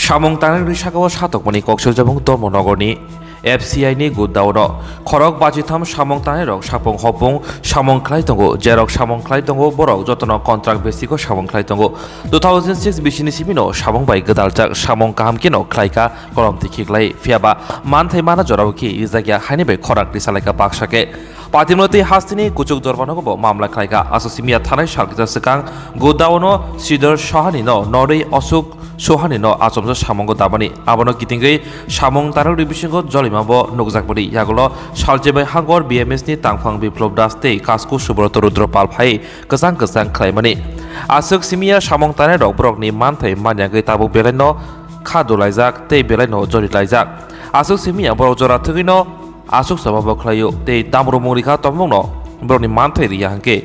सामंतानि रिसागाव सातकमनि कक्सजबं धर्मनगरनि FCI गुदाउनो खरक बाजिथाम सामंतानि रक सापं हपं सामंख्लाय दंगो जेरक सामंख्लाय दंगो बरक जतन contract बेसिको सामंख्लाय दंगो 2006 बिसिनि सिमिनो सामं बाय गदालजाक सामं काहामकिनो ख्लायका करमति खिख्लाय फियाबा मानथाय माना जरावकि इजागिया हाइनि बे खराक रिसालायका बाक्साके पातिमति हास्तिनि कुचुक दरबानगो मामला ख्लायका आससिमिया थानाय सालकिजा सिगां गुदाउनो सिदर सहानिनो नरै अशोक सोहानिनो आचमजो सामंगो दाबानि आबनो गितिंगै सामं तारक रिबिसिंगो जलिमाबो नुकजाकबरि यागलो सालजेबाय हांगर BMS नि तांफां बिप्लब दासते कास्कु सुब्रत रुद्रपाल फाय गोजां गोजां ख्लायमानि आसक सिमिया सामं ताने रकब्रकनि मानथाय मान्यागै ताबु बेलायनो खादुलायजाक ते बेलायनो जरिलायजाक आसक सिमिया बर जरा थगिनो आसक सभाबो ख्लायो ते दामरो मुरिखा तमनो बरनि मानथाय रिया हांके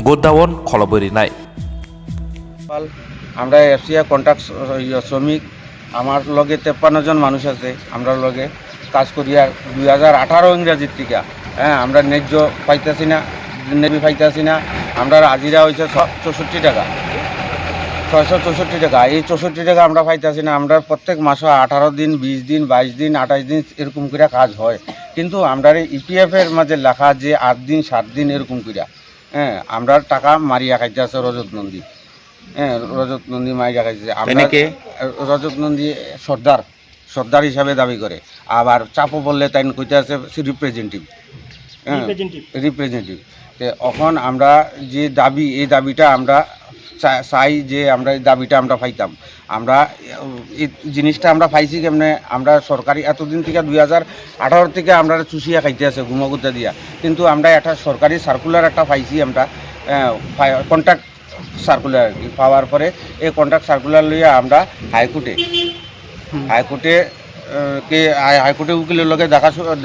गोदावन खलबरिनाय আমরা FCI কন্ট্রাক্ট শ্রমিক আমার লগে 53 জন মানুষ আছে আমরা লগে কাজ করি আর 2018 ইংরাজির থেকে হ্যাঁ আমরা ন্যায্য পাইতেছি না নেবি পাইতেছি না আমরা হাজিরা হয়েছে 64 টাকা 664 টাকা এই 64 টাকা আমরা পাইতেছি না আমরা প্রত্যেক মাসে 18 দিন 20 দিন 22 দিন 28 দিন এরকম করে কাজ হয় কিন্তু আমরা EPF এর মাঝে লেখা যে 8 দিন 7 দিন এরকম করে হ্যাঁ আমরা টাকা মারিয়া খাইতেছে রজত নন্দী হ্যাঁ রজত নন্দী মাই দেখাইছে আমরা রজত নন্দী সর্দার হিসাবে দাবি করে আবার চাপও বললে তাই কইতে আছে রিপ্রেজেন্টেটিভ রিপ্রেজেন্টেটিভ তো এখন আমরা যে দাবি এই দাবিটা আমরা চাই যে আমরা এই দাবিটা আমরা পাইতাম আমরা এই জিনিসটা আমরা পাইছি কেমনে আমরা সরকারি এতদিন থেকে 2018 থেকে আমরা চুষিয়া খাইতে আছে ঘুমাগুতা দিয়া কিন্তু আমরা একটা সরকারি সার্কুলার একটা পাইছি আমরা কন্ট্রাক্ট সার্কুলার পাওয়ার পরে এই কন্ট্রাক্ট সার্কুলার লইয়া আমরা হাইকোর্টে উকিলের লগে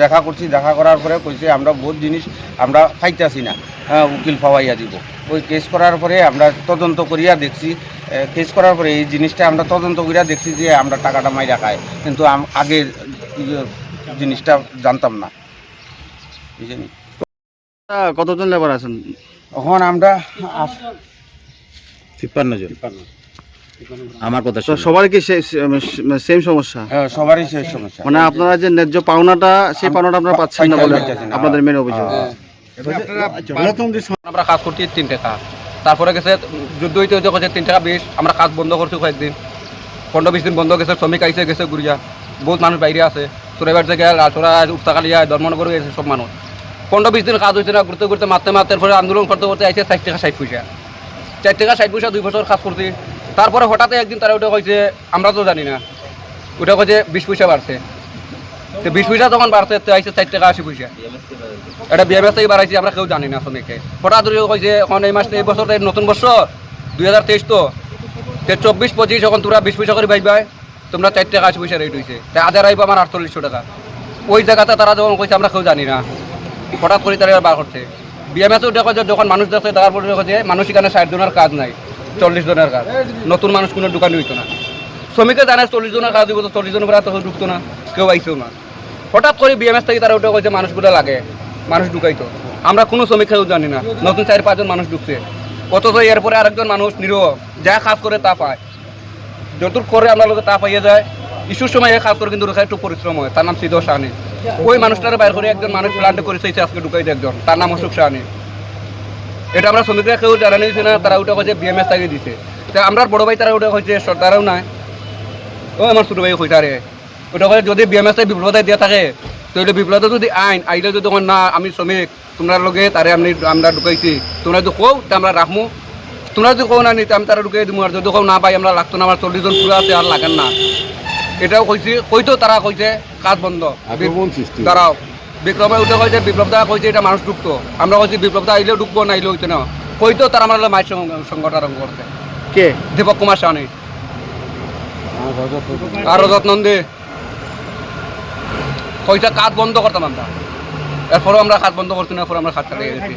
দেখা করছি দেখা করার পরে কইছে আমরা বহুত জিনিস আমরা পাইতাছি না উকিল পাওয়াইয়া দিব ওই কেস করার পরে আমরা তদন্ত করিয়া দেখছি কেস করার পরে এই জিনিসটা আমরা তদন্ত করিয়া দেখছি যে আমরা টাকাটা মাইরা খাই কিন্তু আগে জিনিসটা জানতাম না বুঝলেন কতজন লেবার আছেন এখন আমরা 53 জন আমার কথা সবারই কি সেম সমস্যা সবারই সেই সমস্যা মানে আপনারা যে ন্যায্য পাওনাটা সেই পাওনাটা আপনারা পাচ্ছেন না বলে আপনাদের মেন অভিযোগ আমরা কাজ করছি 3 টাকা তারপরে গেছে যুদ্ধ হইতে হইতে গেছে 3 টাকা 20 আমরা কাজ বন্ধ করছি কয়েকদিন 15-20 দিন বন্ধ গেছে শ্রমিক আইসে গেছে গুড়িয়া বহুত মানুষ বাইরে আছে সুরাইবার থেকে লালচড়া উফতাকালিয়া ধর্মনগর গেছে সব মানুষ 15-20 দিন কাজ হয়েছে না ঘুরতে ঘুরতে মারতে পরে আন্দোলন করতে করতে আইসে 4 টাকা 60 পয়সা 4 টাকা 60 পয়সা 2 বছর কাজ করছি তারপরে হঠাৎ একদিন তারা ওটা কইছে আমরা তো জানি না ওটা কইছে 20 পয়সা বাড়ছে তো 20 পয়সা যখন বাড়ছে তো আইসে 4 টাকা 80 পয়সা এটা BMS থেকে বাড়াইছি আমরা কেউ জানি না শ্রমিককে হঠাৎ কইছে এখন এই মাসে এই বছর নতুন বছর 2023 তো 24-25 যখন তোমরা 20 পয়সা করে পাইবা তোমরা 4 টাকা 80 পয়সা রেট হয়েছে তাই আধার আইবা আমার 4800 টাকা ওই জায়গাতে তারা যখন কইছে আমরা কেউ জানি না হঠাৎ করে তারা বার করছে BMS দেখো যখন মানুষ দেখছে তারপরে দেখো যে মানুষ এখানে 60 জনের কাজ নাই 40 জনের কাজ নতুন মানুষ কোনো দোকানে হইতো না শ্রমিকে জানে 40 জনের কাজ দিব তো 40 জনের পরে তখন ঢুকতো না কেউ আইসেও না হঠাৎ করে BMS থেকে তারা ওটা কইছে মানুষগুলো লাগে মানুষ ঢুকাইতো আমরা কোনো শ্রমিককেও জানি না নতুন 4-5 জন মানুষ ঢুকছে অথচ এরপরে আরেকজন মানুষ নিরীহ যা কাজ করে তা পায় যতটুক করে আমরা লোকে তা পাইয়ে যায় ইস্যুর সময় কাজ করে কিন্তু একটু পরিশ্রম হয় তার নাম সিদ্ধ শাহানি ওই মানুষটারে বাইর করে একজন মানুষ প্লান্টে করেছে আজকে ঢুকাইতে একজন তার নাম অশোক শাহানি এটা আমরা শ্রমিকরা কেউ জানা নিয়েছে না তারা ওটা হচ্ছে BMS তাকে দিছে তা আমরা বড় ভাই তারা ওটা হচ্ছে সরকারও নাই ও আমার ছোটো ভাই কইতারে ওটা হচ্ছে যদি BMS বিপ্লবতায় দিয়ে থাকে তাহলে বিপ্লবতা যদি আইলে যদি না আমি শ্রমিক তোমরা লগে তারে আমরা ঢুকাইছি তোমরা যদি কও তা আমরা রাখবো তোমরা যদি কও না নিতে আমি তারা ঢুকাই দিব আর যদি কও না পাই আমরা লাগতো না আমার 40 জন পুরো আছে আর লাগেন না এটাও কইছি কইতো তারা কইছে কাজ বন্ধ তারাও বিপ্লবে উঠে কইছে বিপ্লবদা কইছে এটা মানুষ ঢুকতো আমরা কইছি বিপ্লবদা আইলেও ঢুকবো না আইলেও হইতো না কইতো তারা আমার মায়ের সংগঠন আরম্ভ করতে কে দীপক কুমার সাহানি আর রজত নন্দী কইছে কাজ বন্ধ করতাম আমরা এরপরও আমরা কাজ বন্ধ করছি না এরপর আমরা কাজ চালিয়ে গেছি